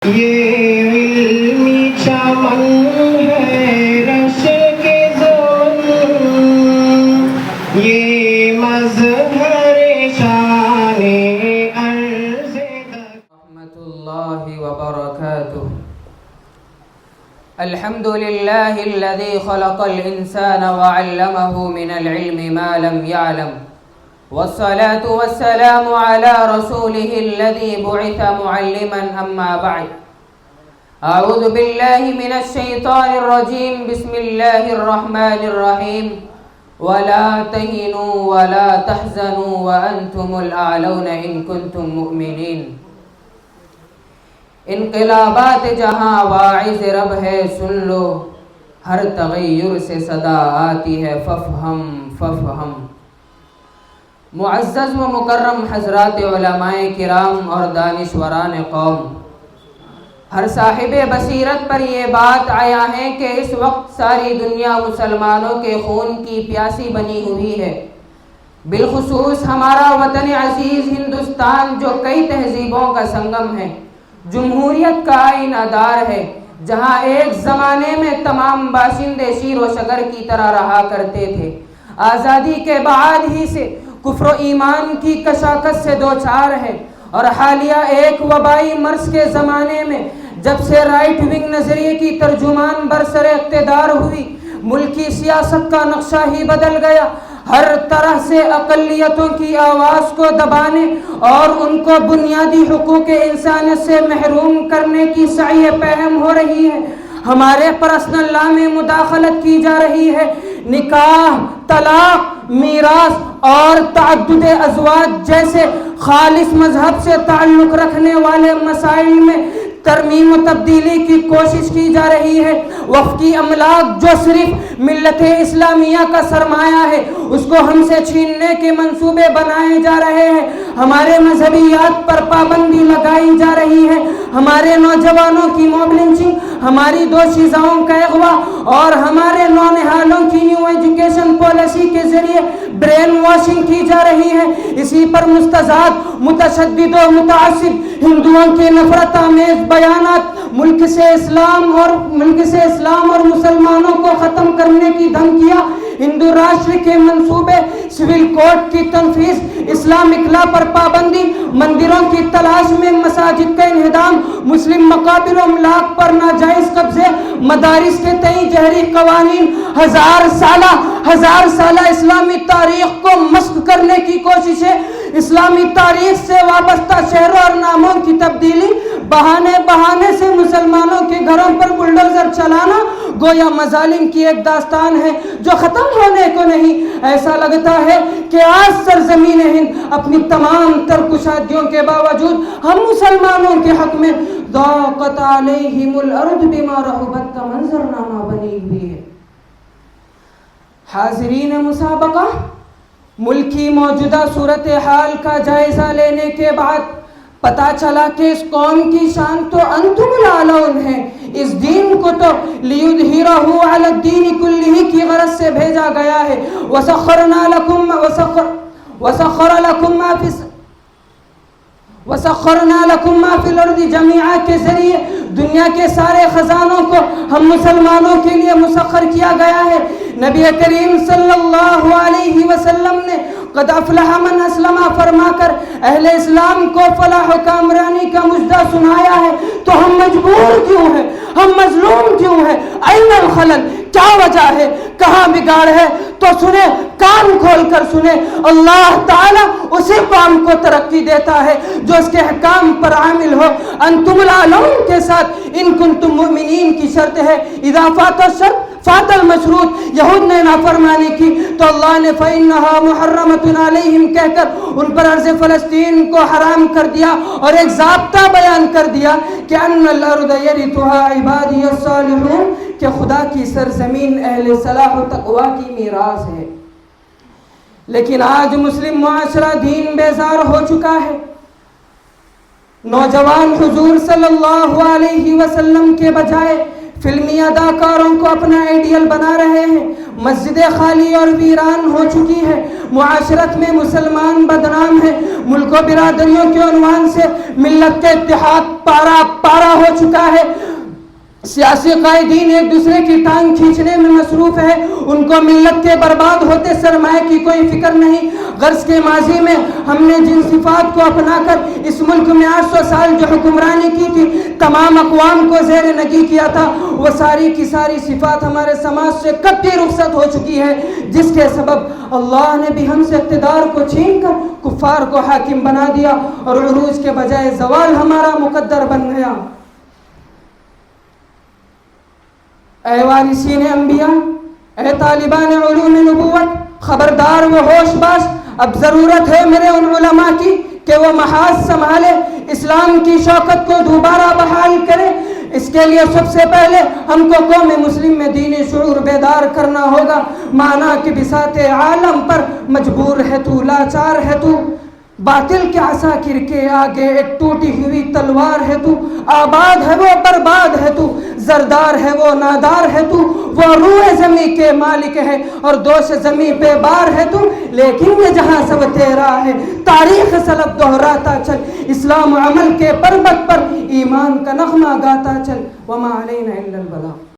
یہ علمی چمن ہے رش کے ظلم، یہ مظہر شان عرض رحمۃ اللہ وبرکاتہ۔ الحمد للہ الذی خلق الانسان وعلمہ من العلم ما لم يعلم، والصلاة والسلام على رسوله الذي بعث معلما أما بعد، أعوذ بالله من الشيطان الرجيم، بسم الله الرحمن الرحيم، ولا تهنوا ولا تحزنوا وأنتم الأعلون إن كنتم مؤمنين۔ انقلابات جہاں واعظ رب ہے سن لو، ہر تغیر سے صدا آتی ہے فافہم فافہم۔ معزز و مکرم حضرات علماء کرام اور دانشوران قوم، ہر صاحب بصیرت پر یہ بات آیا ہے کہ اس وقت ساری دنیا مسلمانوں کے خون کی پیاسی بنی ہوئی ہے، بالخصوص ہمارا وطن عزیز ہندوستان جو کئی تہذیبوں کا سنگم ہے، جمہوریت کا آئینہ دار ہے، جہاں ایک زمانے میں تمام باشندے شیر و شگر کی طرح رہا کرتے تھے، آزادی کے بعد ہی سے کفر و ایمان کی کشاکش سے دوچار ہے، اور حالیہ ایک وبائی مرض کے زمانے میں جب سے رائٹ ونگ نظریے کی ترجمان برسر اقتدار ہوئی، ملک کی سیاست کا نقشہ ہی بدل گیا، ہر طرح سے اقلیتوں کی آواز کو دبانے اور ان کو بنیادی حقوق انسانیت سے محروم کرنے کی سعی پہم ہو رہی ہے، ہمارے پرسنل لا میں مداخلت کی جا رہی ہے، نکاح، طلاق، میراث اور تعدد ازواج جیسے خالص مذہب سے تعلق رکھنے والے مسائل میں ترمیم و تبدیلی کی کوشش کی جا رہی ہے، وقف کی املاک جو صرف ملت اسلامیہ کا سرمایہ ہے اس کو ہم سے چھیننے کے منصوبے بنائے جا رہے ہیں، ہمارے مذہبیات پر پابندی لگائی جا رہی ہے، ہمارے نوجوانوں کی موب لنچنگ، ہماری دوشیزاؤں کا اغوا اور ہمارے نونہالوں کی نیو ایجوکیشن پالیسی کے ذریعے برین واشنگ کی جا رہی ہے، اسی پر مستضعف، متشدد و متعصب ہندوؤں کے نفرت آمیز بیانات ملک سے اسلام اور مسلمانوں کو ختم کرنے کی دھمکیاں، ہندو راشٹر کے منصوبے، سول کوڈ کی تنفیذ، اسلامک لا پر پابندی، مندروں کی تلاش میں مساجد کا انہدام، مسلم مقابر و املاک پر ناجائز قبضے، مدارس کے تئیں جہری قوانین، ہزار سالہ اسلامی تاریخ کو مسخ کرنے کی کوششیں، اسلامی تاریخ سے وابستہ شہروں اور ناموں کی تبدیلی، بہانے سے مسلمانوں کے گھروں پر بلڈوزر چلانا گویا مظالم کی ایک داستان ہے جو ختم ہونے کو نہیں۔ ایسا لگتا ہے کہ آج سرزمین ہند اپنی تمام تر کشادیوں کے باوجود ہم مسلمانوں کے حق میں ضاقت علیہم الارض بما رحبت کا منظرنامہ بنی ہوئی ہے۔ حاضرین مسابقہ، ملک کی موجودہ صورتحال کا جائزہ لینے کے بعد پتہ چلا کہ اس قوم کی شان تو انتم العالون ہے، اس دین کو تو لیظہرہ علی الدین کلہ کی غرض سے بھیجا گیا ہے، وسخر وسخرنا لکم ما فی الارض جمیعا کے ذریعے دنیا کے سارے خزانوں کو ہم مسلمانوں کے لیے مسخر کیا گیا ہے۔ نبی کریم صلی اللہ علیہ وسلم نے قد افلح من اسلم فرما کر اہل اسلام کو فلاح و کامرانی کا مژدہ سنایا ہے، تو ہم مجبور کیوں ہیں، ہم مظلوم کیوں ہیں؟ این الخلل، کیا وجہ ہے، کہاں بگاڑ ہے؟ تو سنیں، کان کھول کر سنیں، اللہ تعالیٰ اسی قوم کو ترقی دیتا ہے جو اس کے حکام پر عامل ہو۔ انتم العالون کے ساتھ ان کنتم مؤمنین کی شرط ہے، اذا فات الشرط فات المشروط، یہود نے نافرمانی کی تو اللہ نے فَإِنَّهَا مُحَرَّمَةٌ عَلَيْهِمْ کہہ کر ان پر ارض فلسطین کو حرام کر دیا، اور ایک ضابطہ بیان کر دیا کہ أَنَّ الْأَرْضَ يَرِثُهَا عِبَادِيَ الصَّالِحُونَ کہ خدا کی سرزمین اہل صلاح و تقوی کی میراث ہے۔ لیکن آج مسلم معاشرہ دین بیزار ہو چکا ہے، نوجوان حضور صلی اللہ علیہ وسلم کے بجائے فلمی اداکاروں کو اپنا آئیڈیل بنا رہے ہیں، مسجدیں خالی اور ویران ہو چکی ہے، معاشرت میں مسلمان بدنام ہے، ملک و برادریوں کے عنوان سے ملت کے اتحاد پارا ہو چکا ہے، سیاسی قائدین ایک دوسرے کی ٹانگ کھینچنے میں مصروف ہے، ان کو ملت کے برباد ہوتے سرمایہ کی کوئی فکر نہیں۔ غرض کے ماضی میں ہم نے جن صفات کو اپنا کر اس ملک میں 800 سال جو حکمرانی کی تھی، تمام اقوام کو زیر نگی کیا تھا، وہ ساری کی ساری صفات ہمارے سماج سے کب کی رخصت ہو چکی ہے، جس کے سبب اللہ نے بھی ہم سے اقتدار کو چھین کر کفار کو حاکم بنا دیا اور عروج کے بجائے زوال ہمارا مقدر بن گیا۔ اے وارثین انبیاء، اے طالبان علوم نبوت، خبردار و ہوش باش، اب ضرورت ہے میرے ان علماء کی کہ وہ محاذ سنبھالے، اسلام کی شوکت کو دوبارہ بحال کرے۔ اس کے لیے سب سے پہلے ہم کو قوم مسلم میں دینی شعور بیدار کرنا ہوگا، مانا کہ بساط عالم پر مجبور ہے تو، لاچار ہے تو، باطل کے عساکر کے آگے ایک ٹوٹی ہوئی تلوار ہے تو، آباد ہے وہ برباد ہے تو، زردار ہے وہ نادار ہے تو، وہ روح زمین کے مالک ہے اور دوش زمین پہ بار ہے تو، لیکن یہ جہاں سب تیرا ہے، تاریخ سلب دہراتا چل، اسلام عمل کے پربت پر ایمان کا نغمہ گاتا چل، وما علینا الا البلاغ۔